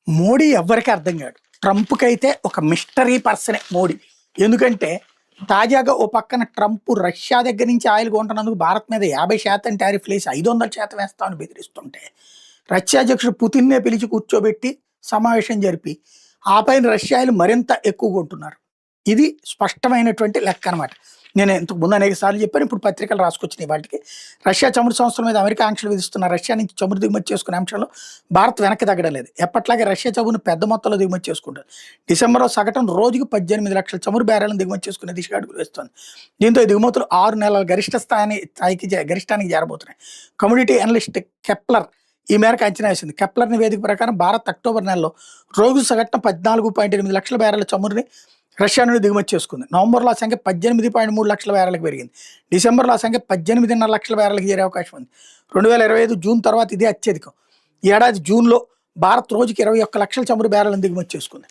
మోడీ ఎవ్వరికీ అర్థం కాడు. ట్రంప్‌కైతే ఒక మిస్టరీ పర్సనే మోడీ. ఎందుకంటే తాజాగా ఓ పక్కన ట్రంప్ రష్యా దగ్గర నుంచి ఆయిల్ కొంటున్నందుకు భారత్ మీద 50% టారిఫ్‌లేసి 500% వేస్తామని బెదిరిస్తుంటే, రష్యా అధ్యక్షుడు పుతిన్నే పిలిచి కూర్చోబెట్టి సమావేశం జరిపి, ఆ పైన రష్యాయిలు మరింత ఎక్కువ కొంటున్నారు. ఇది స్పష్టమైనటువంటి లెక్క అనమాట. నేను ఇంతకు ముందు అనేక సార్లు చెప్పాను. ఇప్పుడు పత్రికలు రాసుకొచ్చినాయి వాటికి. రష్యా చమురు సంస్థల మీద అమెరికా ఆంక్షలు విధిస్తున్న రష్యా నుంచి చమురు దిగుమతి చేసుకునే అంశంలో భారత్ వెనక్కి తగ్గడం లేదు. ఎప్పట్లాగే రష్యా చమురును పెద్ద మొత్తంలో దిగుమతి చేసుకుంటుంది. డిసెంబర్‌లో సగటున రోజుకు 18 లక్షల చమురు బ్యారెల్‌లను దిగుమతి చేసుకునే దిశగా అడుగులు వేస్తోంది. దీంతో ఈ దిగుమతులు 6 నెలల గరిష్టానికి చేరబోతున్నాయి. కమ్యూనిటీ అనలిస్ట్ కెప్లర్ ఈ మేరకు అంచనా వేసింది. కెప్లర్ నివేదిక ప్రకారం భారత్ అక్టోబర్ నెలలో రోజు సగటున 14.8 లక్షల బ్యారెల చమురుని రష్యా నుండి దిగుమతి చేసుకుంది. నవంబర్‌లో ఆ సంఖ్య 18.3 లక్షల బ్యారెలకు పెరిగింది. డిసెంబర్‌లో ఆ సంఖ్య 18.5 లక్షల బ్యారెలకు చేరే అవకాశం ఉంది. 2025 జూన్ తర్వాత ఇదే అత్యధికం. ఈ ఏడాది జూన్‌లో భారత్ రోజుకి 21 లక్షల చమురు బ్యారెలను దిగుమతి చేసుకుంది.